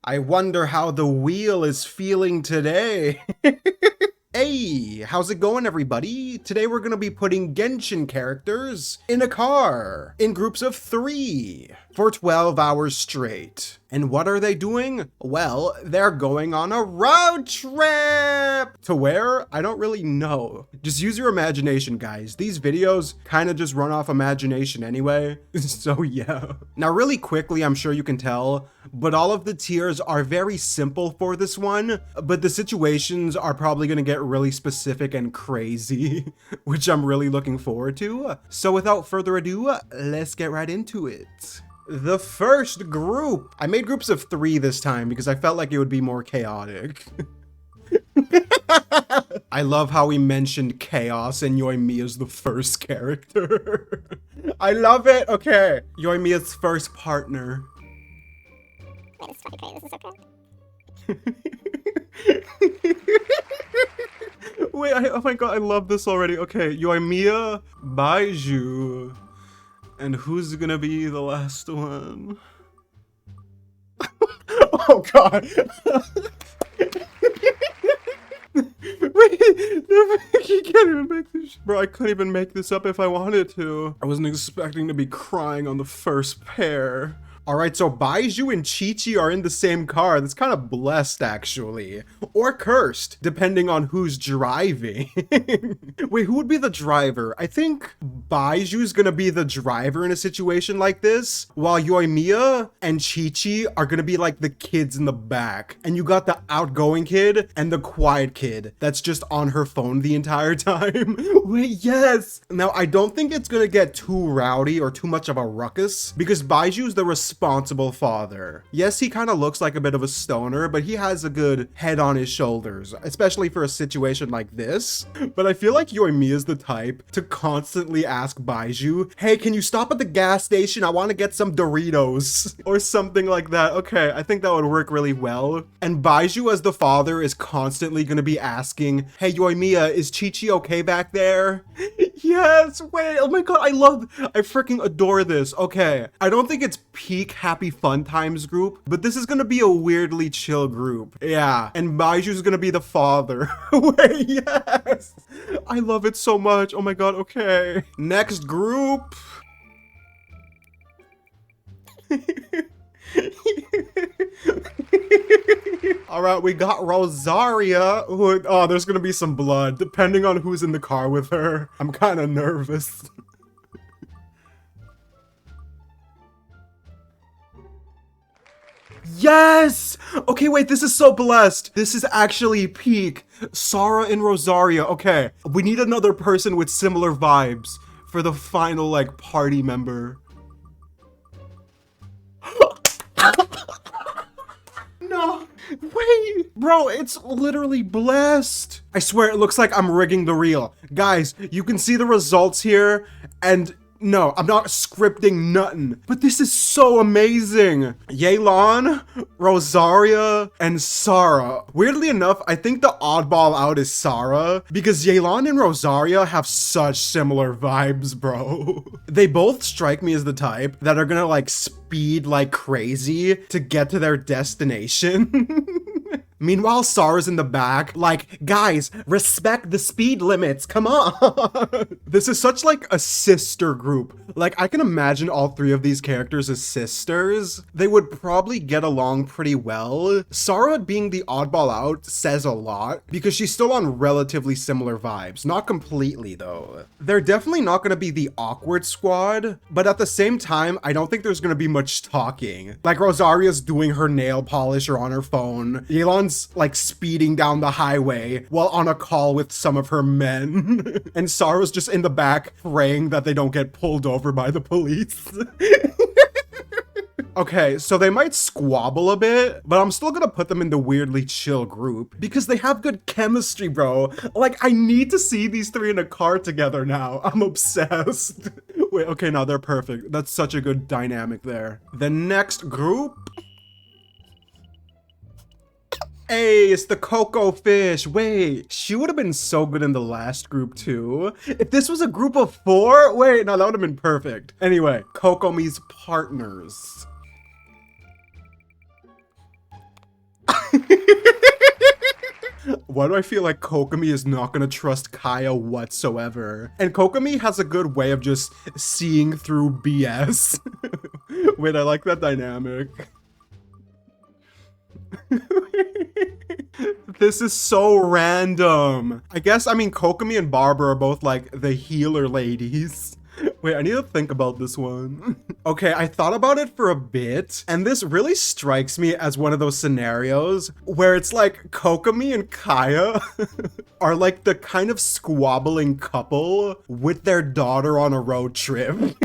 I wonder how the wheel is feeling today. Hey, how's it going everybody? Today we're gonna be putting Genshin characters in a car, in groups of 3, for 12 hours straight. And what are they doing? Well, they're going on a road trip! To where? I don't really know. Just use your imagination, guys. These videos kind of just run off imagination anyway. So yeah. Now really quickly, I'm sure you can tell, but all of the tiers are very simple for this one, but the situations are probably gonna get really specific and crazy, which I'm really looking forward to. So without further ado, let's get right into it. The first group. I made groups of 3 this time because I felt like it would be more chaotic. I love how we mentioned chaos and Yoimiya's the first character. I love it. Okay, Yoimiya's first partner. Wait, this is fucking great. This is so good. Wait, oh my god, I love this already. Okay, Yoimiya, Baizhu, and who's gonna be the last one? Oh god. Wait, you can't even make this. Bro, I couldn't even make this up if I wanted to. I wasn't expecting to be crying on the first pair. Alright, so Baizhu and Qiqi are in the same car. That's kind of blessed, actually. Or cursed, depending on who's driving. Wait, who would be the driver? I think Baiju's gonna be the driver in a situation like this, while Yoimiya and Qiqi are gonna be like the kids in the back. And you got the outgoing kid and the quiet kid that's just on her phone the entire time. Wait, yes! Now, I don't think it's gonna get too rowdy or too much of a ruckus, because Baiju's the responsible father. Yes, he kind of looks like a bit of a stoner, but he has a good head on his shoulders, especially for a situation like this. But I feel like Yoimiya is the type to constantly ask Baizhu, hey, can you stop at the gas station? I want to get some Doritos or something like that. Okay, I think that would work really well. And Baizhu as the father is constantly going to be asking, hey, Yoimiya, is Qiqi okay back there? Yes, wait, oh my god, I freaking adore this. Okay, I don't think it's peak happy fun times group, but this is gonna be a weirdly chill group. Yeah, and Baiju's gonna be the father. Wait, yes! I love it so much, oh my god, okay. Next group. Alright, we got Rosaria, who, oh, there's gonna be some blood, depending on who's in the car with her. I'm kind of nervous. Yes! Okay, wait, this is so blessed. This is actually peak. Sara and Rosaria. Okay, we need another person with similar vibes for the final, like, party member. No, wait, bro, it's literally blessed. I swear it looks like I'm rigging the reel. Guys, you can see the results here, and no, I'm not scripting nothing, but this is so amazing. Yelan, Rosaria, and Sara. Weirdly enough, I think the oddball out is Sara, because Yelan and Rosaria have such similar vibes, bro. They both strike me as the type that are gonna like speed like crazy to get to their destination. Meanwhile, Sara's in the back, like, guys, respect the speed limits, come on. This is such like a sister group. Like, I can imagine all 3 of these characters as sisters. They would probably get along pretty well. Sara being the oddball out says a lot because she's still on relatively similar vibes. Not completely though. They're definitely not gonna be the awkward squad, but at the same time, I don't think there's gonna be much talking. Like Rosaria's doing her nail polish or on her phone. Yelan's like speeding down the highway while on a call with some of her men. And Sara's just in the back praying that they don't get pulled over by the police. Okay, so they might squabble a bit, but I'm still gonna put them in the weirdly chill group because they have good chemistry, bro. Like, I need to see these 3 in a car together now. I'm obsessed. Wait, okay, no, they're perfect. That's such a good dynamic there. The next group. Hey, it's the Coco fish. Wait, she would have been so good in the last group too. If this was a group of 4, wait, no, that would have been perfect. Anyway, Kokomi's partners. Why do I feel like Kokomi is not gonna trust Kaeya whatsoever? And Kokomi has a good way of just seeing through BS. Wait, I like that dynamic. This is so random. I mean, Kokomi and Barbara are both like the healer ladies. Wait, I need to think about this one. Okay, I thought about it for a bit, and this really strikes me as one of those scenarios where it's like Kokomi and Kaeya are like the kind of squabbling couple with their daughter on a road trip.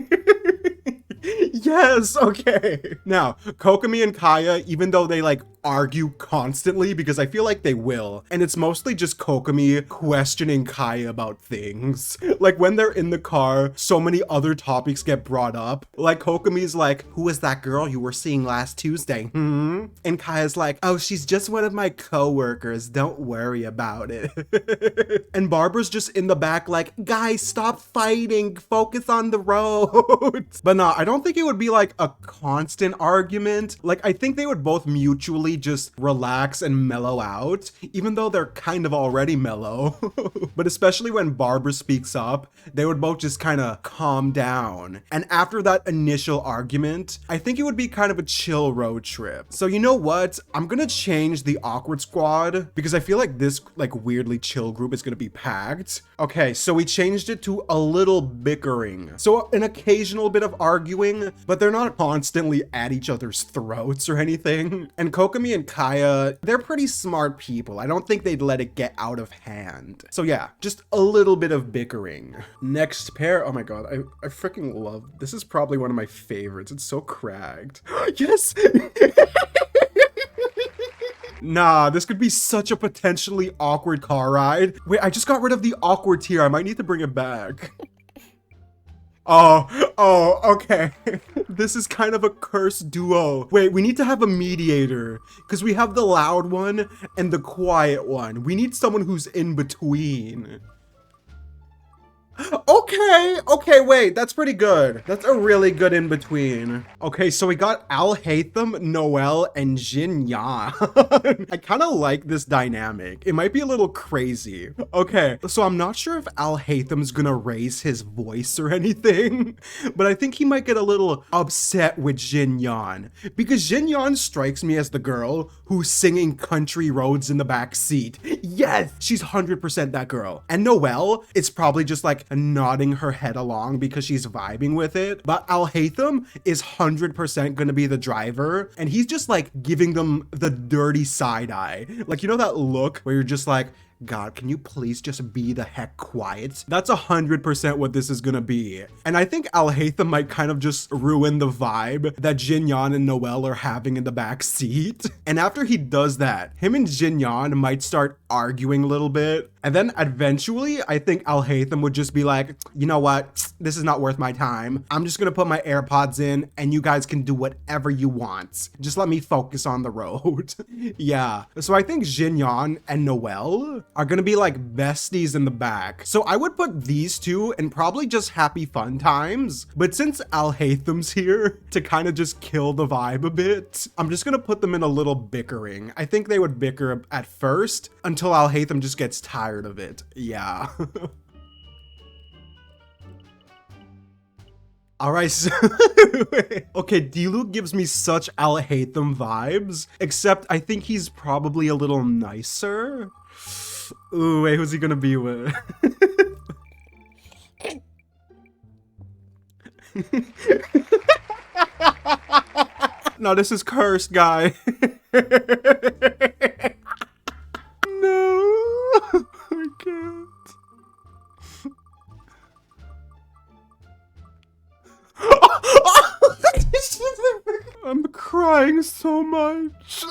Yes, okay. Now, Kokomi and Kaeya, even though they like argue constantly, because I feel like they will, and it's mostly just Kokomi questioning Kaeya about things. Like when they're in the car, so many other topics get brought up. Like Kokomi's like, who was that girl you were seeing last Tuesday? And Kaeya's like, oh, she's just one of my coworkers. Don't worry about it. And Barbara's just in the back like, guys, stop fighting. Focus on the road. But no, I don't think it would be like a constant argument. Like I think they would both mutually just relax and mellow out, even though they're kind of already mellow. But especially when Barbara speaks up, they would both just kind of calm down. And after that initial argument, I think it would be kind of a chill road trip. So you know what? I'm gonna change the awkward squad because I feel like this like weirdly chill group is gonna be packed. Okay, so we changed it to a little bickering. So an occasional bit of arguing, but they're not constantly at each other's throats or anything. And Kokomi and Kaeya, they're pretty smart people. I don't think they'd let it get out of hand. So yeah, just a little bit of bickering. Next pair, oh my god, I freaking love, this is probably one of my favorites. It's so cracked. Yes! Nah, this could be such a potentially awkward car ride. Wait, I just got rid of the awkward tier. I might need to bring it back. Oh, okay. This is kind of a cursed duo. Wait, we need to have a mediator because we have the loud one and the quiet one. We need someone who's in between. Okay, wait, that's pretty good. That's a really good in between. Okay, so we got Alhaitham, Noelle, and Xinyan. I kind of like this dynamic. It might be a little crazy. Okay, so I'm not sure if Alhaitham's gonna raise his voice or anything, but I think he might get a little upset with Xinyan because Xinyan strikes me as the girl who's singing Country Roads in the back seat. Yes, she's 100% that girl. And Noelle, it's probably just like nodding her head along because she's vibing with it. But Alhaitham is 100% gonna be the driver, and he's just like giving them the dirty side eye. Like, you know that look where you're just like, God, can you please just be the heck quiet? That's 100% what this is gonna be. And I think Alhaitham might kind of just ruin the vibe that Xinyan and Noelle are having in the back seat. And after he does that, him and Xinyan might start arguing a little bit. And then eventually, I think Alhaitham would just be like, you know what? This is not worth my time. I'm just gonna put my AirPods in and you guys can do whatever you want. Just let me focus on the road. Yeah. So I think Xinyan and Noelle are gonna be like besties in the back. So I would put these two in probably just happy fun times. But since Alhaitham's here to kind of just kill the vibe a bit, I'm just gonna put them in a little bickering. I think they would bicker at first until Alhaitham just gets tired of it. Yeah. All right, so okay, Diluc gives me such Alhaitham vibes, except I think he's probably a little nicer. Ooh, wait, who's he gonna be with? No, this is cursed, guy. No, I can't. I'm crying so much.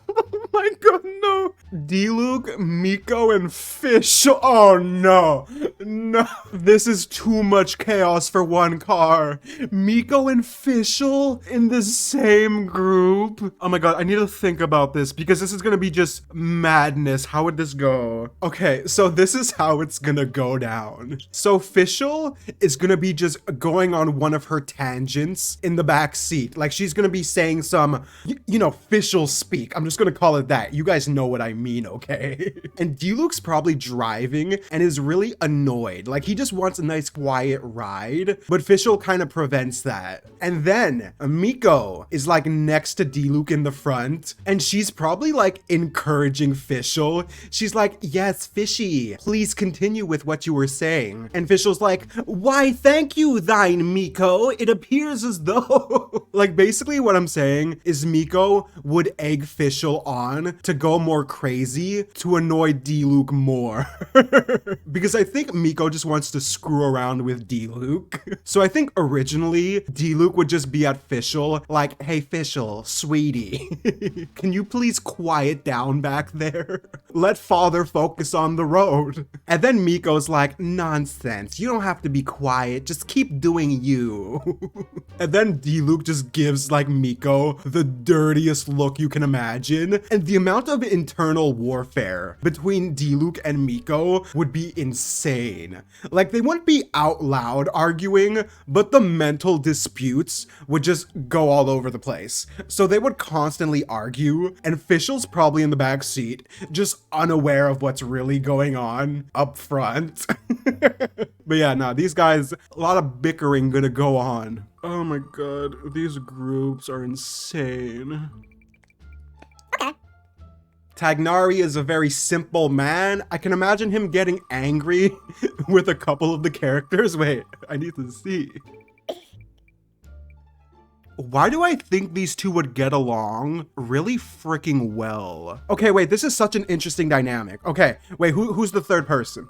Oh my god, no. Diluc, Miko, and Fischl. Oh no. No. This is too much chaos for one car. Miko and Fischl in the same group. Oh my god, I need to think about this because this is gonna be just madness. How would this go? Okay, so this is how it's gonna go down. So Fischl is gonna be just going on one of her tangents in the back seat. Like she's gonna be saying some, you know, Fischl speak. I'm just gonna call it that. You guys know what I mean, okay? And Diluc's probably driving and is really annoyed. Like he just wants a nice quiet ride, but Fischl kind of prevents that. And then Miko is like next to Diluc in the front, and she's probably like encouraging Fischl. She's like, yes, Fishy, please continue with what you were saying. And Fischl's like, why, thank you, thine Miko. It appears as though, like basically what I'm saying is Miko would egg Fischl on to go more crazy to annoy Diluc more. Because I think Miko just wants to screw around with Diluc. So I think originally Diluc would just be at Fischl like, hey Fischl, sweetie, can you please quiet down back there? Let father focus on the road. And then Miko's like, nonsense, you don't have to be quiet, just keep doing you. And then Diluc just gives like Miko the dirtiest look you can imagine. And the amount of internal warfare between Diluc and Miko would be insane. Like they wouldn't be out loud arguing, but the mental disputes would just go all over the place. So they would constantly argue, and Fischl's probably in the back seat, just unaware of what's really going on up front. But yeah, no, these guys, a lot of bickering gonna go on. Oh my god, these groups are insane. Okay. Tighnari is a very simple man. I can imagine him getting angry with a couple of the characters. Wait, I need to see. Why do I think these two would get along really freaking well? Okay, wait, this is such an interesting dynamic. Okay, wait, who's the third person?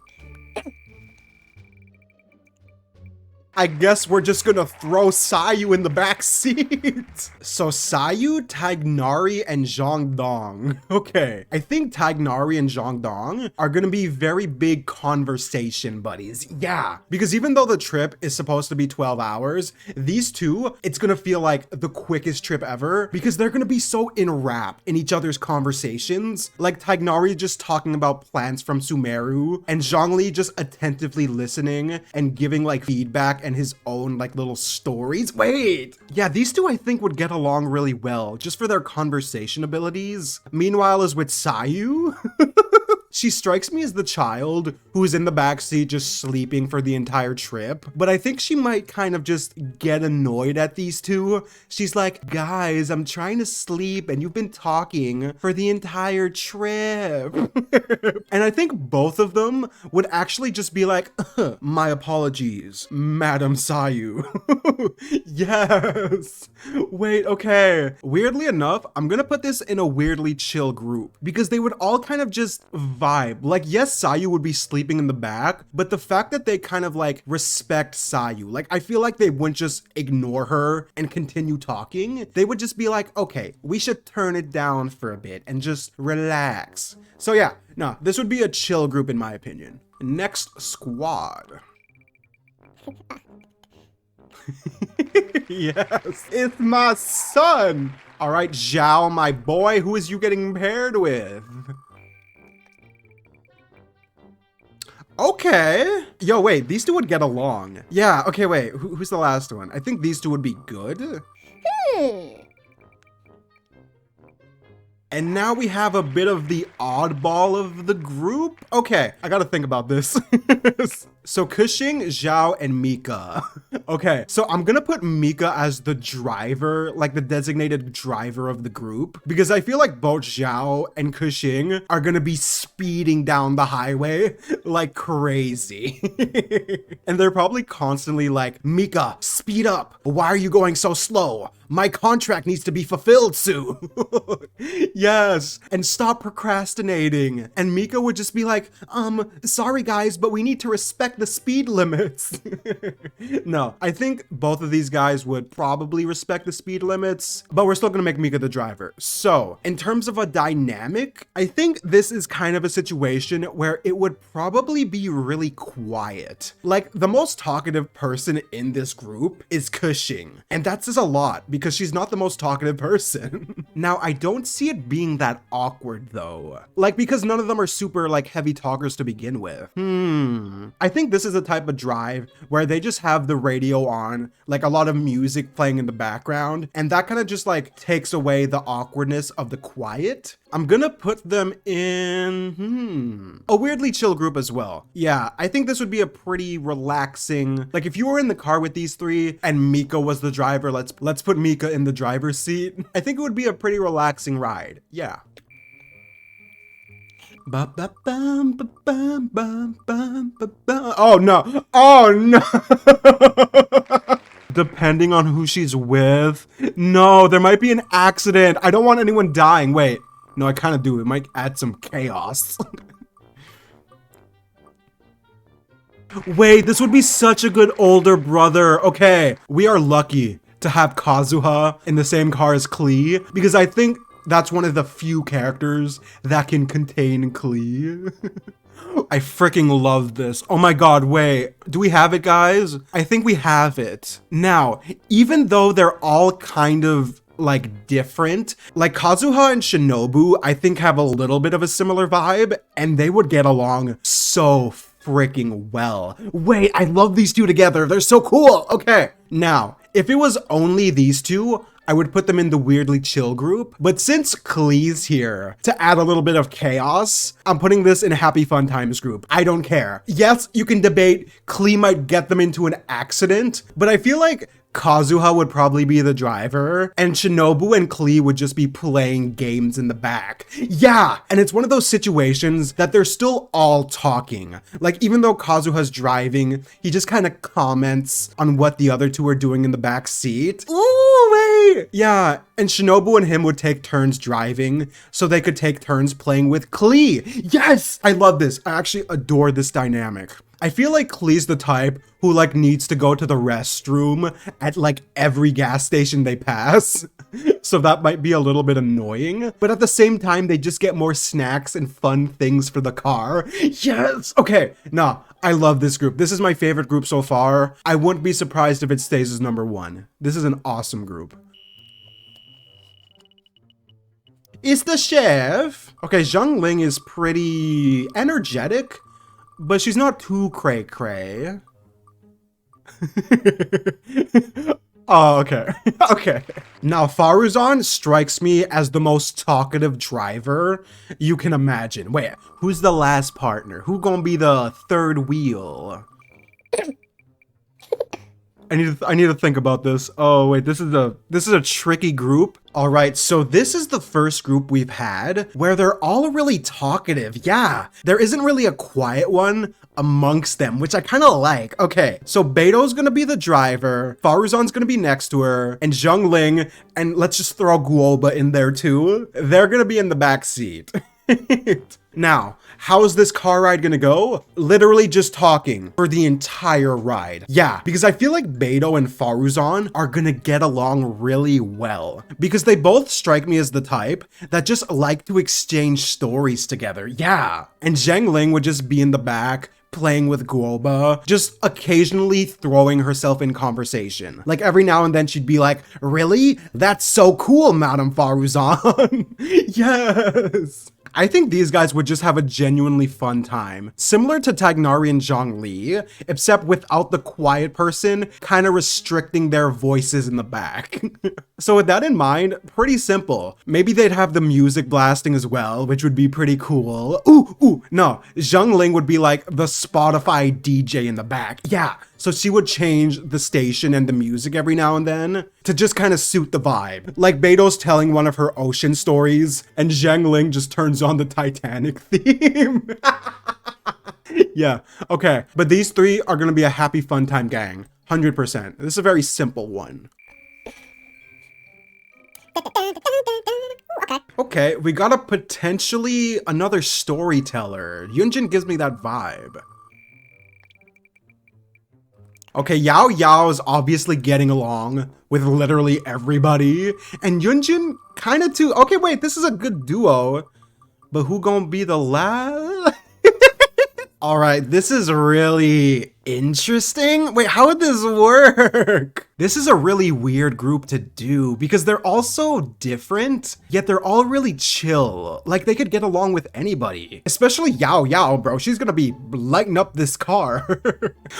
I guess we're just gonna throw Sayu in the back seat. So Sayu, Tighnari, and Zhongdong. Okay, I think Tighnari and Zhongdong are gonna be very big conversation buddies. Yeah, because even though the trip is supposed to be 12 hours, these two, it's gonna feel like the quickest trip ever because they're gonna be so enwrapped in each other's conversations. Like Tighnari just talking about plans from Sumeru, and Zhongli just attentively listening and giving like feedback and his own like little stories. Wait, yeah, these two I think would get along really well just for their conversation abilities. Meanwhile, as with Sayu, she strikes me as the child who's in the backseat just sleeping for the entire trip, but I think she might kind of just get annoyed at these two. She's like, guys, I'm trying to sleep and you've been talking for the entire trip. And I think both of them would actually just be like, my apologies, Madam Sayu. Yes. Wait, okay. Weirdly enough, I'm gonna put this in a weirdly chill group because they would all kind of just vibe. Like, yes, Sayu would be sleeping in the back, but the fact that they kind of like respect Sayu, like I feel like they wouldn't just ignore her and continue talking. They would just be like, okay, we should turn it down for a bit and just relax. So yeah, no, this would be a chill group in my opinion. Next squad. Yes, it's my son. All right, Xiao, my boy, who is you getting paired with? Okay. Yo, wait, these two would get along. Yeah, okay, wait, who's the last one? I think these two would be good. And now we have a bit of the oddball of the group. Okay, I gotta think about this. So Keqing, Xiao, and Mika. Okay, so I'm gonna put Mika as the driver, like the designated driver of the group, because I feel like both Xiao and Keqing are gonna be speeding down the highway like crazy. And they're probably constantly like, Mika, speed up. Why are you going so slow? My contract needs to be fulfilled soon. Yes, and stop procrastinating. And Miko would just be like, sorry guys, but we need to respect the speed limits. No, I think both of these guys would probably respect the speed limits, but we're still gonna make Mika the driver. So, in terms of a dynamic, I think this is kind of a situation where it would probably be really quiet. Like, the most talkative person in this group is Keqing, and that says a lot because she's not the most talkative person. Now, I don't see it being that awkward though. Like, because none of them are super like heavy talkers to begin with. I think this is a type of drive where they just have the radio on, like a lot of music playing in the background, and that kind of just like takes away the awkwardness of the quiet. I'm gonna put them in a weirdly chill group as well. Yeah, I think this would be a pretty relaxing, like if you were in the car with these three and Mika was the driver, let's put Mika in the driver's seat. I think it would be a pretty relaxing ride. Yeah. Oh no. Oh no. Depending on who she's with. No, there might be an accident. I don't want anyone dying. Wait. No, I kind of do. It might add some chaos. Wait, this would be such a good older brother. Okay, we are lucky to have Kazuha in the same car as Klee, because I think that's one of the few characters that can contain Klee. I freaking love this. Oh my god, wait. Do we have it, guys? I think we have it. Now, even though they're all kind of like different, like Kazuha and Shinobu, I think have a little bit of a similar vibe, and they would get along so freaking well. Wait, I love these two together. They're so cool. Okay, now, if it was only these two, I would put them in the weirdly chill group. But since Klee's here to add a little bit of chaos, I'm putting this in a happy fun times group. I don't care. Yes, you can debate Klee might get them into an accident, but I feel like Kazuha would probably be the driver, and Shinobu and Klee would just be playing games in the back. Yeah, and it's one of those situations that they're still all talking. Like, even though Kazuha's driving, he just kind of comments on what the other two are doing in the back seat. Ooh, wait! Yeah, and Shinobu and him would take turns driving, so they could take turns playing with Klee. Yes! I love this. I actually adore this dynamic. I feel like Klee's the type who like needs to go to the restroom at like every gas station they pass. So that might be a little bit annoying, but at the same time, they just get more snacks and fun things for the car. Yes. Okay. Nah, I love this group. This is my favorite group so far. I wouldn't be surprised if it stays as number 1. This is an awesome group. Is the chef? Okay, Xiangling is pretty energetic, but she's not too cray-cray. Oh, okay. Okay. Now, Faruzan strikes me as the most talkative driver you can imagine. Wait, who's the last partner? Who gonna be the third wheel? I need to think about this. Oh wait, this is a tricky group. All right, so this is the first group we've had where they're all really talkative. Yeah, there isn't really a quiet one amongst them, which I kind of like. Okay, so Beidou's gonna be the driver, Faruzan's gonna be next to her, and Zhongli, and let's just throw Guoba in there too. They're gonna be in the back seat. Now, how is this car ride gonna go? Literally just talking for the entire ride. Yeah, because I feel like Beidou and Faruzan are gonna get along really well, because they both strike me as the type that just like to exchange stories together. Yeah, and Xiangling would just be in the back playing with Guoba, just occasionally throwing herself in conversation. Like every now and then she'd be like, really? That's so cool, Madame Faruzan. Yes. I think these guys would just have a genuinely fun time. Similar to Tighnari and Zhongli, except without the quiet person kind of restricting their voices in the back. So with that in mind, pretty simple. Maybe they'd have the music blasting as well, which would be pretty cool. No, Xiangling would be like the Spotify DJ in the back. Yeah, so she would change the station and the music every now and then to just kind of suit the vibe. Like Beidou's telling one of her ocean stories and Xiangling just turns on the Titanic theme. Yeah, okay. But these three are gonna be a happy fun time gang, 100%. This is a very simple one. Okay. Okay, we got a potentially another storyteller. Yunjin gives me that vibe. Okay, Yao Yao is obviously getting along with literally everybody. And Yunjin kinda too. Okay, wait, this is a good duo. But who gonna be the last? All right, this is really interesting. Wait, how would this work? This is a really weird group to do because they're all so different, yet they're all really chill. Like they could get along with anybody, especially Yao Yao, bro. She's gonna be lighting up this car.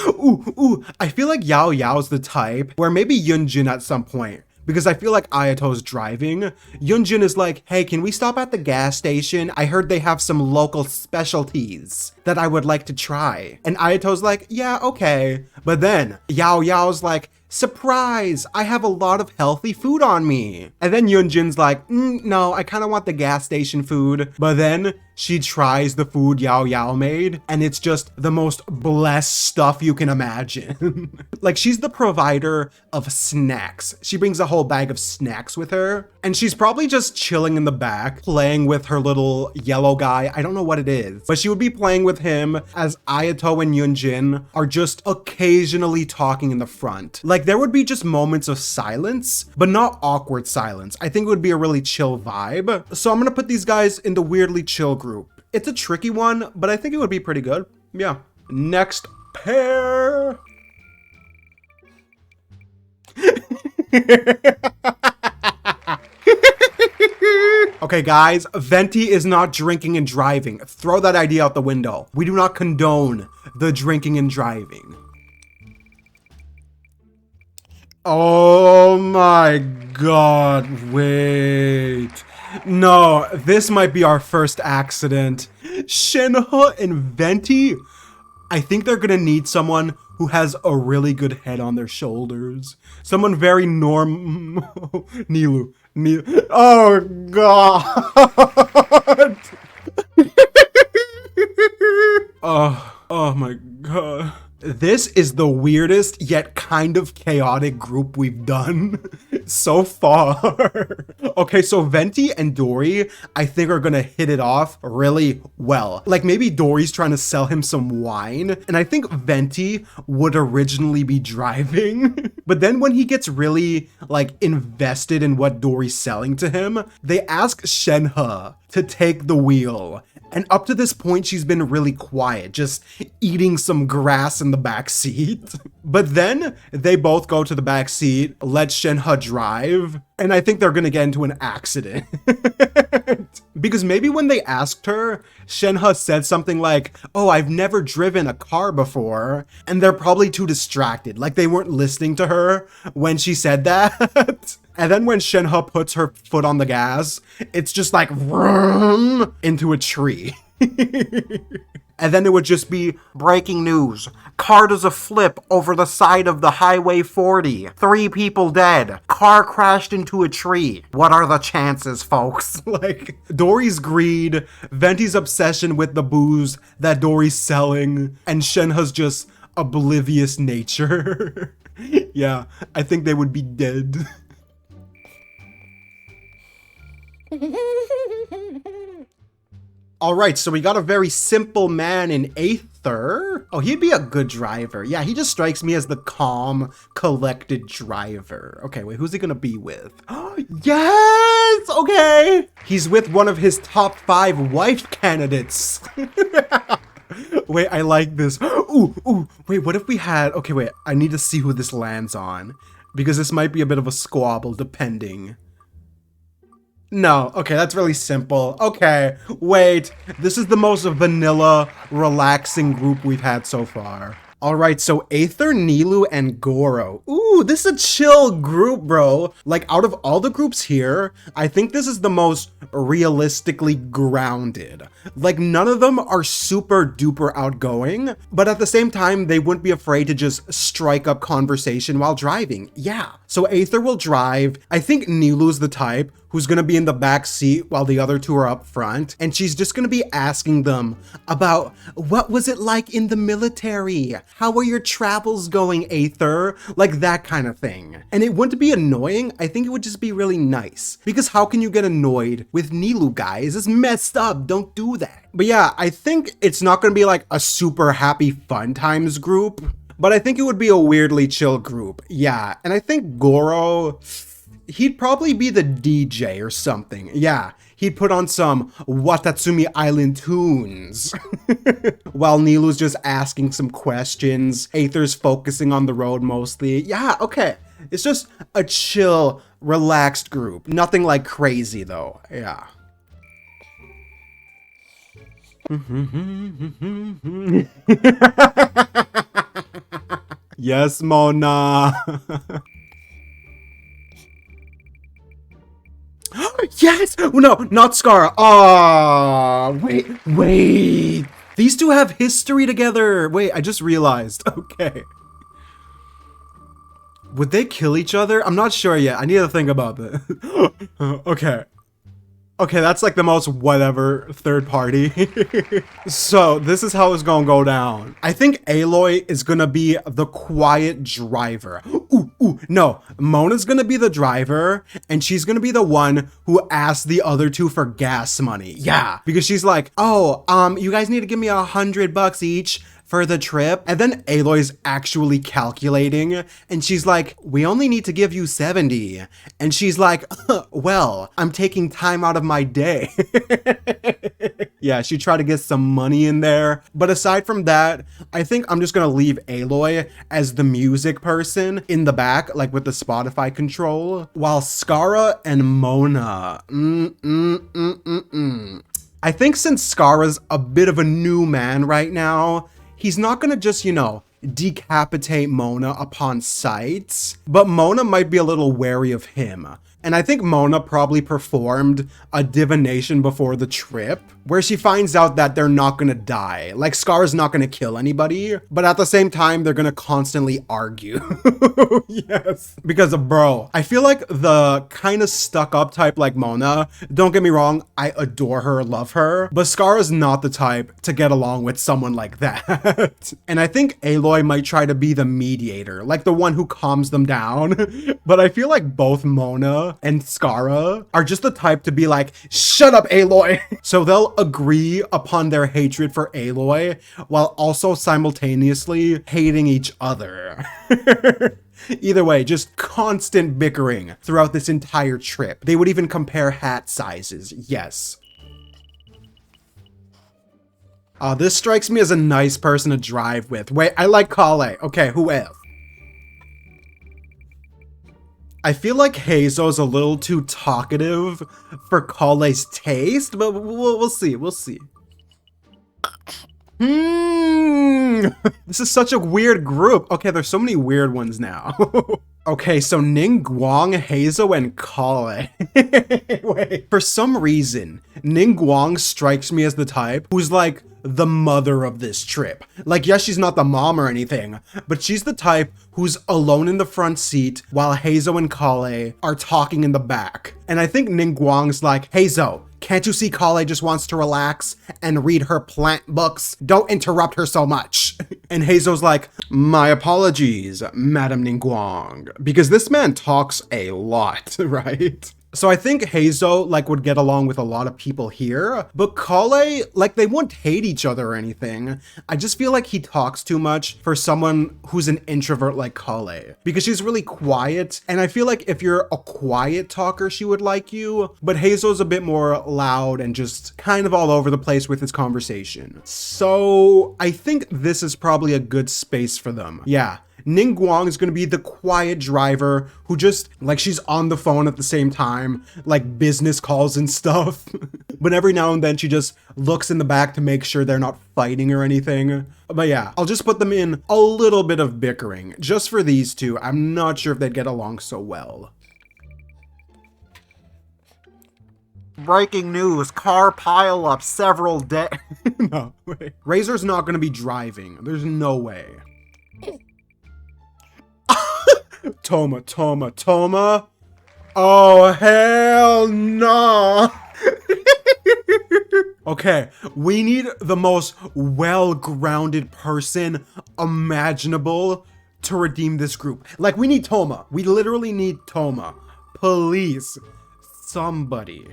Ooh, I feel like Yao Yao's the type where maybe Yunjin at some point, because I feel like Ayato's driving. Yunjin is like, hey, can we stop at the gas station? I heard they have some local specialties that I would like to try. And Ayato's like, yeah, okay. But then Yao Yao's like, surprise, I have a lot of healthy food on me. And then Yunjin's like, no, I kind of want the gas station food. But then she tries the food Yao Yao made, and it's just the most blessed stuff you can imagine. Like, she's the provider of snacks. She brings a whole bag of snacks with her, and she's probably just chilling in the back, playing with her little yellow guy. I don't know what it is, but she would be playing with him as Ayato and Yunjin are just occasionally talking in the front. Like, there would be just moments of silence, but not awkward silence. I think it would be a really chill vibe. So I'm gonna put these guys in the weirdly chill group. It's a tricky one, but I think it would be pretty good. Yeah. Next pair. Okay, guys, Venti is not drinking and driving. Throw that idea out the window. We do not condone the drinking and driving. Oh my god, wait. No, this might be our first accident. Shenhe and Venti, I think they're gonna need someone who has a really good head on their shoulders. Someone very normal. Nilu. Oh god. Oh my god. This is the weirdest yet kind of chaotic group we've done so far. Okay, so Venti and Dory, I think are gonna hit it off really well. Like maybe Dory's trying to sell him some wine, and I think Venti would originally be driving. But then when he gets really like invested in what Dory's selling to him, they ask Shenhe to take the wheel. And up to this point, she's been really quiet, just eating some grass in the back seat. But then they both go to the back seat, let Shenhe drive, and I think they're gonna get into an accident. Because maybe when they asked her, Shenhe said something like, oh, I've never driven a car before, and they're probably too distracted, like they weren't listening to her when she said that. And then when Shenhe puts her foot on the gas, it's just like vroom into a tree. And then it would just be breaking news. Car does a flip over the side of the Highway 40. 3 people dead. Car crashed into a tree. What are the chances, folks? Like, Dory's greed, Venti's obsession with the booze that Dory's selling, and Shenhe's just oblivious nature. Yeah, I think they would be dead. All right, so we got a very simple man in Aether. Oh, he'd be a good driver. Yeah, he just strikes me as the calm, collected driver. Okay, wait, who's he gonna be with? Yes! Okay! He's with one of his top 5 wife candidates. Wait, I like this. Ooh, wait, what if we had... Okay, wait, I need to see who this lands on, because this might be a bit of a squabble, depending. No, okay, that's really simple. Okay, wait, this is the most vanilla, relaxing group we've had so far. All right, so Aether, Nilou, and Goro. Ooh, this is a chill group, bro. Like, out of all the groups here, I think this is the most realistically grounded. Like, none of them are super duper outgoing, but at the same time, they wouldn't be afraid to just strike up conversation while driving. Yeah, so Aether will drive. I think Nilou's the type who's gonna be in the back seat while the other two are up front, and she's just gonna be asking them about what was it like in the military? How are your travels going, Aether? Like that kind of thing. And it wouldn't be annoying, I think it would just be really nice. Because how can you get annoyed with Nilou, guys? It's messed up, don't do that. But yeah, I think it's not gonna be like a super happy fun times group, but I think it would be a weirdly chill group. Yeah, and I think Goro, he'd probably be the DJ or something. Yeah, he'd put on some Watatsumi Island tunes. While Nilou's just asking some questions. Aether's focusing on the road mostly. Yeah, okay. It's just a chill, relaxed group. Nothing like crazy though. Yeah. Yes, Mona. Yes! No, not Scara. Oh, wait. These two have history together. Wait, I just realized. Okay. Would they kill each other? I'm not sure yet. I need to think about this. Okay. Okay, that's like the most whatever third party. So this is how it's gonna go down. I think Aloy is gonna be the quiet driver. No, Mona's gonna be the driver and she's gonna be the one who asks the other two for gas money. Yeah, because she's like, oh, you guys need to give me $100 each for the trip. And then Aloy's actually calculating and she's like, we only need to give you 70. And she's like, well, I'm taking time out of my day. Yeah, she tried to get some money in there. But aside from that, I think I'm just gonna leave Aloy as the music person in the back, like with the Spotify control, while Scara and Mona, I think since Scara's a bit of a new man right now, he's not gonna just, you know, decapitate Mona upon sight, but Mona might be a little wary of him. And I think Mona probably performed a divination before the trip where she finds out that they're not gonna die. Like Scar's not gonna kill anybody, but at the same time, they're gonna constantly argue. Yes. Because bro, I feel like the kind of stuck up type like Mona, don't get me wrong, I adore her, love her, but Scar is not the type to get along with someone like that. And I think Aloy might try to be the mediator, like the one who calms them down. But I feel like both Mona and Scara are just the type to be like, shut up, Aloy. So they'll agree upon their hatred for Aloy while also simultaneously hating each other. Either way, just constant bickering throughout this entire trip. They would even compare hat sizes, yes. This strikes me as a nice person to drive with. Wait, I like Klee. Okay, who else? I feel like Heizo's a little too talkative for Kale's taste, but we'll see, we'll see. This is such a weird group. Okay, there's so many weird ones now. Okay, so Ningguang, Heizo, and Klee. Wait, for some reason, Ningguang strikes me as the type who's like the mother of this trip. Like, yes, she's not the mom or anything, but she's the type who's alone in the front seat while Heizo and Klee are talking in the back. And I think Ningguang's like, Heizo, can't you see Klee just wants to relax and read her plant books? Don't interrupt her so much. And Heizo's like, my apologies, Madam Ningguang, because this man talks a lot, right? So I think Heizo like would get along with a lot of people here, but Klee, like they wouldn't hate each other or anything. I just feel like he talks too much for someone who's an introvert like Klee, because she's really quiet. And I feel like if you're a quiet talker, she would like you, but Heizo's a bit more loud and just kind of all over the place with his conversation. So I think this is probably a good space for them. Yeah. Ningguang is going to be the quiet driver who just, like, she's on the phone at the same time, like business calls and stuff. But every now and then she just looks in the back to make sure they're not fighting or anything. But yeah, I'll just put them in a little bit of bickering just for these two. I'm not sure if they'd get along so well. Breaking news, car pileup several days. No, wait. Razor's not going to be driving. There's no way. Toma. Oh, hell no. Okay, we need the most well-grounded person imaginable to redeem this group. Like, we need Toma. We literally need Toma. Please. Somebody.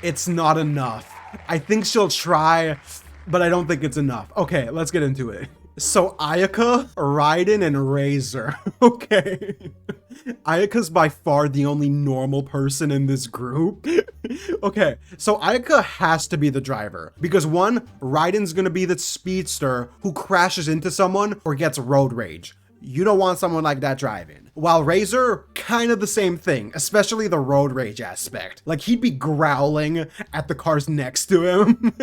It's not enough. I think she'll try, but I don't think it's enough. Okay, let's get into it. So Ayaka, Raiden, and Razor. Okay. Ayaka's by far the only normal person in this group. Okay, so Ayaka has to be the driver. Because one, Raiden's gonna be the speedster who crashes into someone or gets road rage. You don't want someone like that driving. While Razor, kind of the same thing, especially the road rage aspect. Like, he'd be growling at the cars next to him.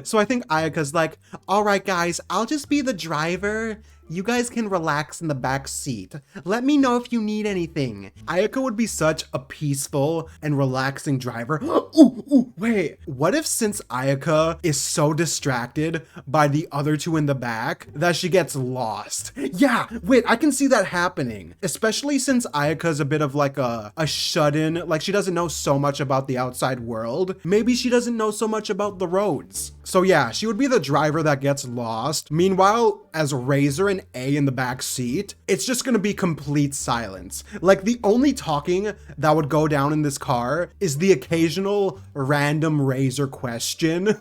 So I think Ayaka's like, all right, guys, I'll just be the driver. You guys can relax in the back seat. Let me know if you need anything. Ayaka would be such a peaceful and relaxing driver. Ooh, wait. What if since Ayaka is so distracted by the other two in the back that she gets lost? Yeah, wait, I can see that happening. Especially since Ayaka's a bit of like a shut-in. Like, she doesn't know so much about the outside world. Maybe she doesn't know so much about the roads. So yeah, she would be the driver that gets lost. Meanwhile, as Razor and A in the back seat, it's just gonna be complete silence. Like, the only talking that would go down in this car is the occasional random Razor question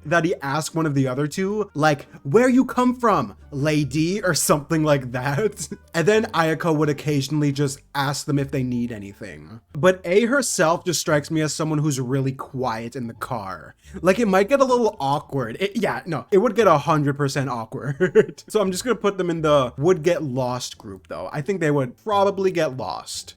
that he asked one of the other two, like, where you come from, lady, or something like that. And then Ayaka would occasionally just ask them if they need anything. But A herself just strikes me as someone who's really quiet in the car. Like, it might get a little awkward. It would get 100% awkward. So I'm just gonna put them in the would get lost group though. I think they would probably get lost.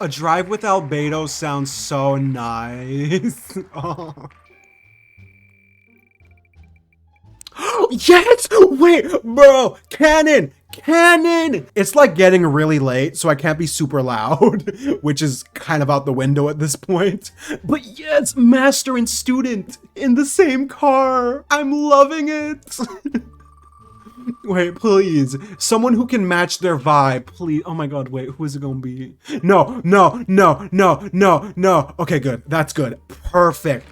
A drive with Beidou sounds so nice. Oh. Yes! Wait, bro, cannon! It's like getting really late, so I can't be super loud, which is kind of out the window at this point. But yes, master and student in the same car. I'm loving it. Wait, please. Someone who can match their vibe, please. Oh my god, wait, who is it gonna be? No. Okay, good. That's good. Perfect.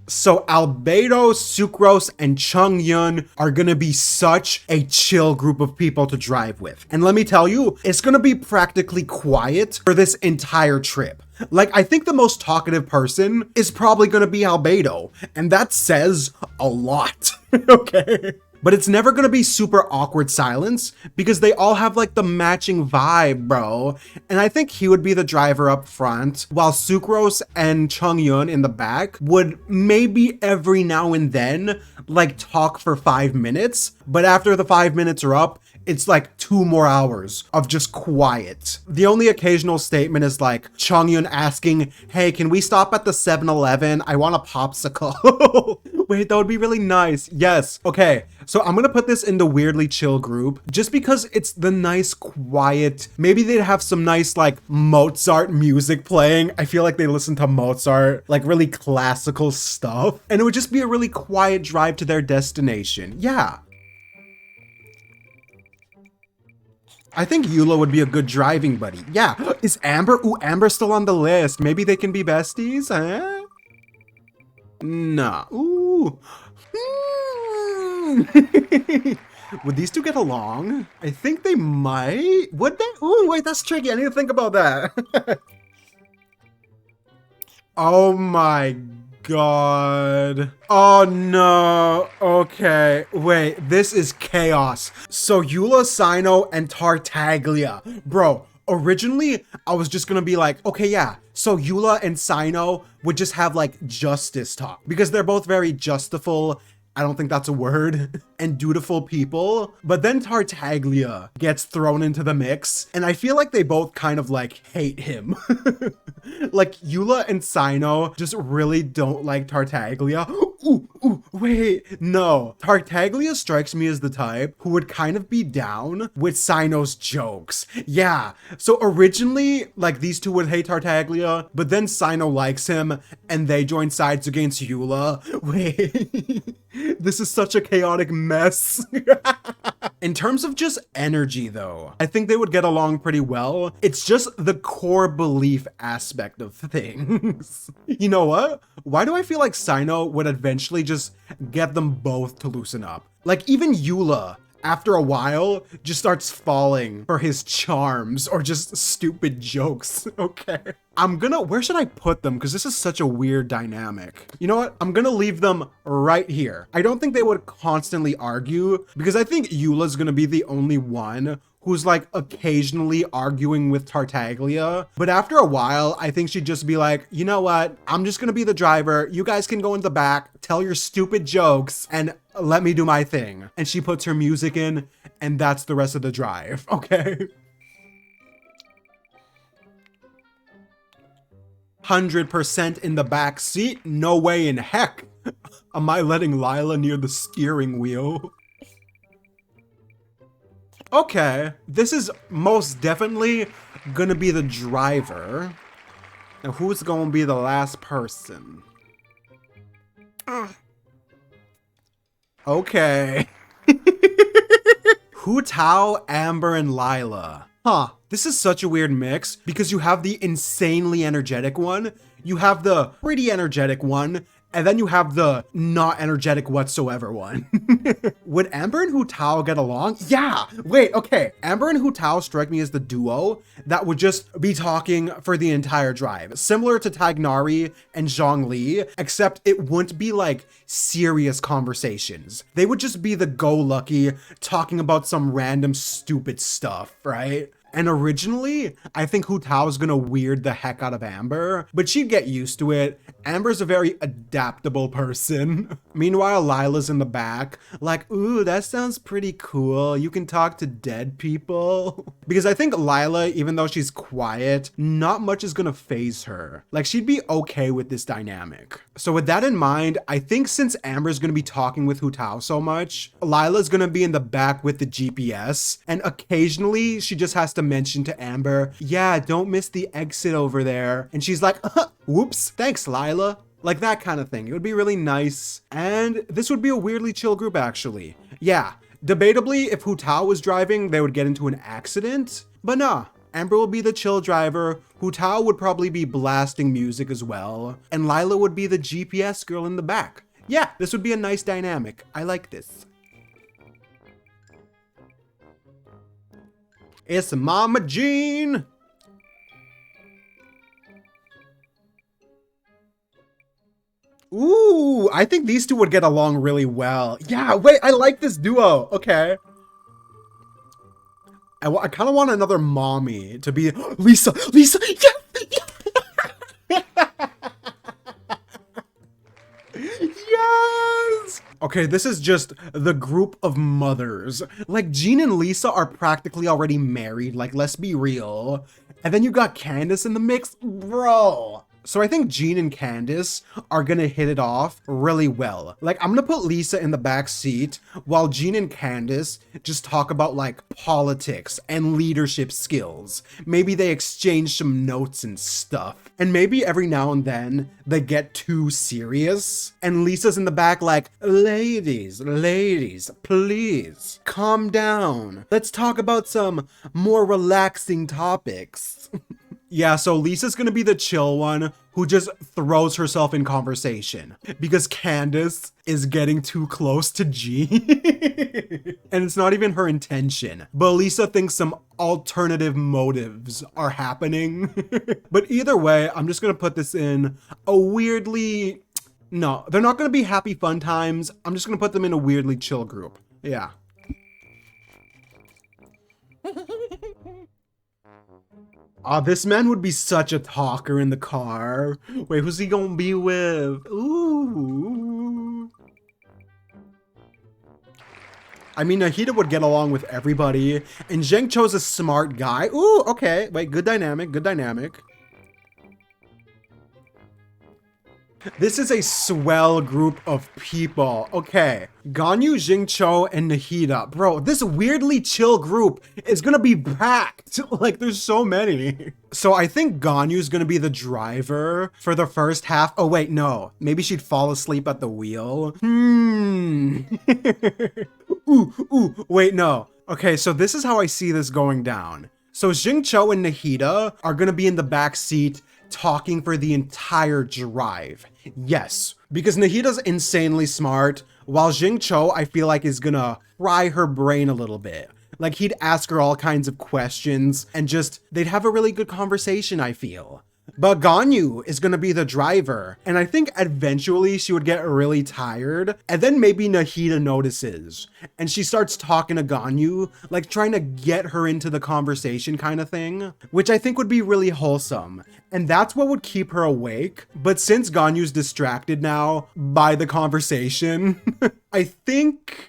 So Beidou, Sucrose, and Chongyun are gonna be such a chill group of people to drive with. And let me tell you, it's gonna be practically quiet for this entire trip. Like, I think the most talkative person is probably gonna be Beidou, and that says a lot, okay? But it's never gonna be super awkward silence because they all have like the matching vibe, bro. And I think he would be the driver up front while Sucrose and Chongyun in the back would maybe every now and then like talk for 5 minutes. But after the 5 minutes are up, it's like 2 more hours of just quiet. The only occasional statement is like Chongyun asking, hey, can we stop at the 7-Eleven? I want a popsicle. Wait, that would be really nice. Yes. Okay, so I'm gonna put this in the weirdly chill group just because it's the nice, quiet. Maybe they'd have some nice like Mozart music playing. I feel like they listen to Mozart, like really classical stuff. And it would just be a really quiet drive to their destination. Yeah. I think Eula would be a good driving buddy. Yeah. Is Amber? Ooh, Amber's still on the list. Maybe they can be besties, huh? Nah. Ooh. Would these two get along? I think they might. Would they? Ooh, wait, that's tricky. I need to think about that. Oh my god. Oh no. Okay. Wait, this is chaos. So Eula, Sino, and Tartaglia. Bro, originally I was just gonna be like, okay, yeah. So Eula and Sino would just have like justice talk because they're both very justiful. I don't think that's a word, and dutiful people. But then Tartaglia gets thrown into the mix, and I feel like they both kind of like hate him. Like Eula and Sino just really don't like Tartaglia. Ooh, wait, no. Tartaglia strikes me as the type who would kind of be down with Sino's jokes. Yeah, so originally, like these two would hate Tartaglia, but then Sino likes him, and they join sides against Eula. Wait. This is such a chaotic mess. In terms of just energy though, I think they would get along pretty well. It's just the core belief aspect of things. You know what? Why do I feel like Sino would eventually just get them both to loosen up? Like even Eula, after a while, just starts falling for his charms or just stupid jokes, okay? Where should I put them? Because this is such a weird dynamic. You know what? I'm gonna leave them right here. I don't think they would constantly argue because I think Eula's gonna be the only one who's like occasionally arguing with Tartaglia. But after a while, I think she'd just be like, you know what? I'm just gonna be the driver. You guys can go in the back, tell your stupid jokes, and let me do my thing. And she puts her music in, and that's the rest of the drive, okay? 100% in the back seat? No way in heck am I letting Lila near the steering wheel. Okay, this is most definitely gonna be the driver. Now who's gonna be the last person? Okay. Hu Tao, Amber, and Lila. Huh, this is such a weird mix because you have the insanely energetic one, you have the pretty energetic one, and then you have the not energetic whatsoever one. Would Amber and Hu Tao get along? Yeah, wait, okay. Amber and Hu Tao strike me as the duo that would just be talking for the entire drive. Similar to Tighnari and Zhongli, except it wouldn't be like serious conversations. They would just be the go-lucky talking about some random stupid stuff, right? And originally, I think Hu Tao's gonna weird the heck out of Amber, but she'd get used to it. Amber's a very adaptable person. Meanwhile, Lila's in the back, like, ooh, that sounds pretty cool. You can talk to dead people. Because I think Lila, even though she's quiet, not much is gonna faze her. Like, she'd be okay with this dynamic. So with that in mind, I think since Amber's gonna be talking with Hu Tao so much, Lila's gonna be in the back with the GPS, and occasionally she just has to mention to Amber, yeah, don't miss the exit over there. And she's like, whoops, thanks, Lila. Like that kind of thing. It would be really nice. And this would be a weirdly chill group, actually. Yeah, debatably, if Hu Tao was driving, they would get into an accident. But nah, Amber will be the chill driver. Hu Tao would probably be blasting music as well. And Lila would be the GPS girl in the back. Yeah, this would be a nice dynamic. I like this. It's Mama Jean. Ooh, I think these two would get along really well. Yeah, wait, I like this duo. Okay. I kind of want another mommy to be Lisa, yeah. Yes! Okay, this is just the group of mothers. Like, Jean and Lisa are practically already married, like, let's be real. And then you got Candace in the mix, bro. So I think Jean and Candace are gonna hit it off really well. Like, I'm gonna put Lisa in the back seat while Jean and Candace just talk about like politics and leadership skills. Maybe they exchange some notes and stuff. And maybe every now and then they get too serious. And Lisa's in the back like, ladies, please calm down. Let's talk about some more relaxing topics. Yeah, so Lisa's gonna be the chill one who just throws herself in conversation because Candace is getting too close to Jean. And it's not even her intention, but Lisa thinks some alternative motives are happening. But either way, I'm just gonna put this in a weirdly, no, they're not gonna be happy fun times. I'm just gonna put them in a weirdly chill group. Yeah. This man would be such a talker in the car. Wait, who's he gonna be with? Ooh. I mean, Nahida would get along with everybody, and Zheng Cho's a smart guy. Ooh, okay. Wait, good dynamic, good dynamic. This is a swell group of people. Okay, Ganyu, Xingqiu, and Nahida. Bro, this weirdly chill group is gonna be packed. Like, there's so many. So I think Ganyu's gonna be the driver for the first half. Oh wait, no. Maybe she'd fall asleep at the wheel. Wait, no. Okay, so this is how I see this going down. So Xingqiu and Nahida are gonna be in the back seat talking for the entire drive. Yes, because Nahida's insanely smart, while Xingqiu I feel like is gonna fry her brain a little bit. Like he'd ask her all kinds of questions and just, they'd have a really good conversation, I feel. But Ganyu is gonna be the driver, and I think eventually she would get really tired, and then maybe Nahida notices, and she starts talking to Ganyu, like trying to get her into the conversation kind of thing, which I think would be really wholesome, and that's what would keep her awake. But since Ganyu's distracted now by the conversation, I think...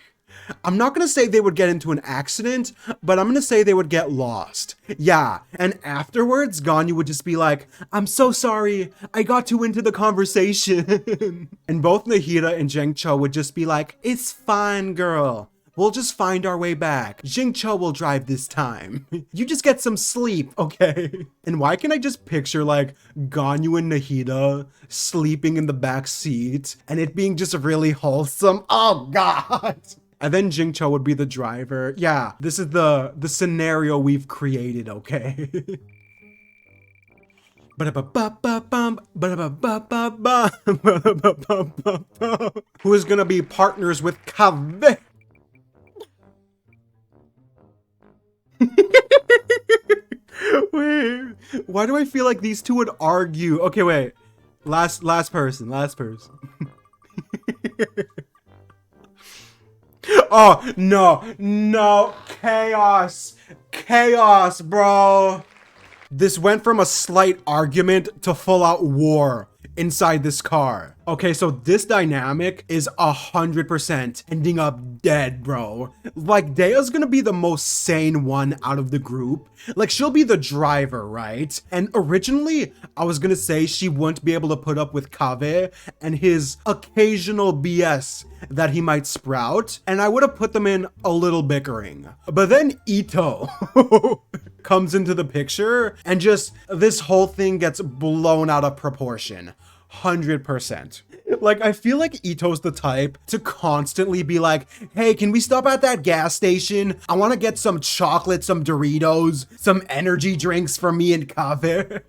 I'm not gonna say they would get into an accident, but I'm gonna say they would get lost. Yeah, and afterwards, Ganyu would just be like, I'm so sorry, I got too into the conversation. And both Nahida and Xingqiu would just be like, it's fine, girl. We'll just find our way back. Xingqiu will drive this time. You just get some sleep, okay? And why can't I just picture like Ganyu and Nahida sleeping in the back seat and it being just really wholesome? Oh God. And then Xingqiu would be the driver. Yeah, this is the scenario we've created, okay? Who is gonna be partners with Kave? Wait, why do I feel like these two would argue? Okay, wait. Last person. Oh, no, chaos, bro. This went from a slight argument to full out war inside this car. Okay, so this dynamic is 100% ending up dead, bro. Like, Dea's gonna be the most sane one out of the group. Like, she'll be the driver, right? And originally, I was gonna say she wouldn't be able to put up with Kave and his occasional BS that he might sprout, and I would have put them in a little bickering. But then Ito comes into the picture, and just this whole thing gets blown out of proportion. 100%. Like, I feel like Ito's the type to constantly be like, hey, can we stop at that gas station? I want to get some chocolate, some Doritos, some energy drinks for me and Kave.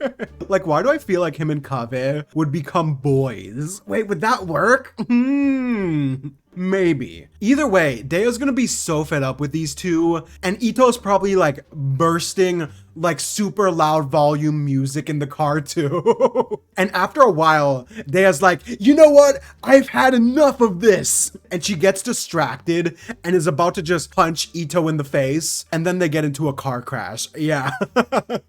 Like, why do I feel like him and Kave would become boys? Wait, would that work? Maybe. Either way, Dea's gonna be so fed up with these two, and Ito's probably like bursting like super loud volume music in the car too. And after a while, Dea's like, you know what? I've had enough of this. And she gets distracted and is about to just punch Ito in the face, and then they get into a car crash. Yeah.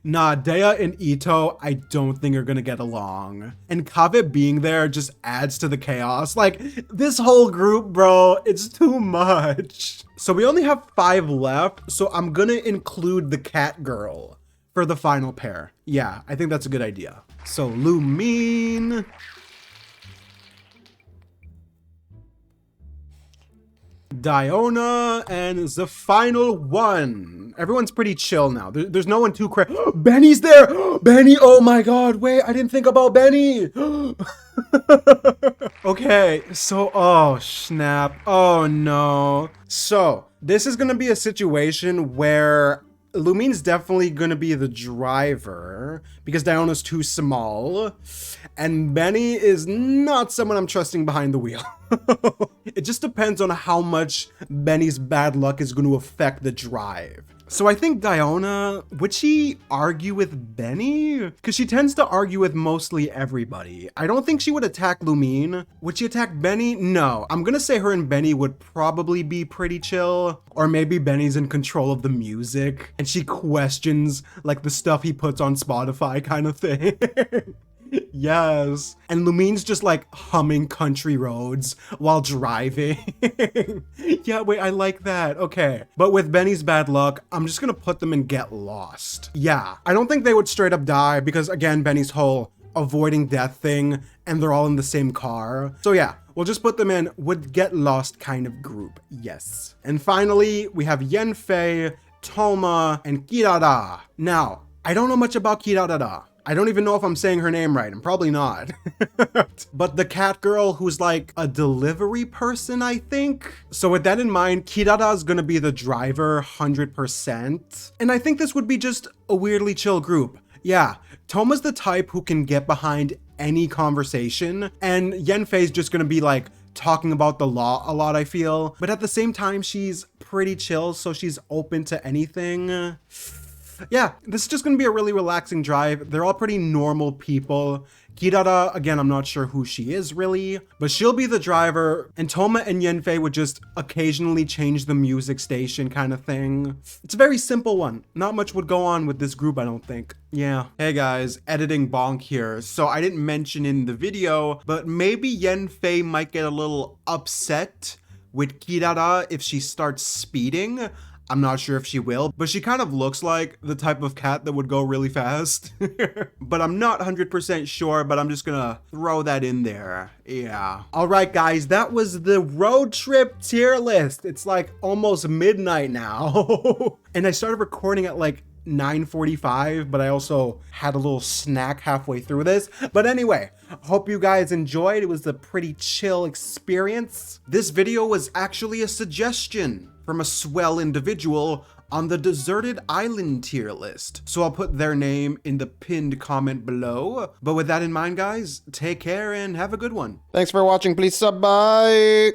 Nah, Dea and Ito, I don't think are gonna get along. And Kave being there just adds to the chaos. Like, this whole group, bro, it's too much. So we only have 5 left, so I'm gonna include the cat girl for the final pair. Yeah, I think that's a good idea. So Lumine, Diona, and the final one. Everyone's pretty chill now. There's no one too crazy. Benny's there! Benny, oh my god, wait, I didn't think about Benny! Okay, so, oh snap, oh no. So, this is gonna be a situation where Lumine's definitely gonna be the driver because Diona's too small, and Benny is not someone I'm trusting behind the wheel. It just depends on how much Benny's bad luck is going to affect the drive. So I think Diona, would she argue with Benny? Because she tends to argue with mostly everybody. I don't think she would attack Lumine. Would she attack Benny? No. I'm gonna say her and Benny would probably be pretty chill. Or maybe Benny's in control of the music and she questions like the stuff he puts on Spotify kind of thing. Yes. And Lumine's just like humming country roads while driving. Yeah, wait, I like that. Okay. But with Benny's bad luck, I'm just gonna put them in get lost. Yeah, I don't think they would straight up die because again, Benny's whole avoiding death thing, and they're all in the same car. So yeah, we'll just put them in would get lost kind of group, yes. And finally, we have Yanfei, Toma, and Kirara. Now, I don't know much about Kirara. I don't even know if I'm saying her name right. I'm probably not. But the cat girl who's like a delivery person, I think. So with that in mind, Kirara is gonna be the driver 100%. And I think this would be just a weirdly chill group. Yeah, Toma's the type who can get behind any conversation, and Yanfei's just gonna be like talking about the law a lot, I feel. But at the same time, she's pretty chill, so she's open to anything. Yeah, this is just gonna be a really relaxing drive. They're all pretty normal people. Kirara, again, I'm not sure who she is really, but she'll be the driver, and Toma and Yanfei would just occasionally change the music station kind of thing. It's a very simple one. Not much would go on with this group, I don't think. Yeah. Hey guys, editing bonk here. So I didn't mention in the video, but maybe Yanfei might get a little upset with Kirara if she starts speeding. I'm not sure if she will, but she kind of looks like the type of cat that would go really fast. But I'm not 100% sure, but I'm just gonna throw that in there. Yeah. All right, guys, that was the road trip tier list. It's like almost midnight now. And I started recording at like 9:45, but I also had a little snack halfway through this. But anyway, hope you guys enjoyed. It was a pretty chill experience. This video was actually a suggestion from a swell individual on the deserted island tier list. So I'll put their name in the pinned comment below. But with that in mind, guys, take care and have a good one. Thanks for watching. Please sub. Bye.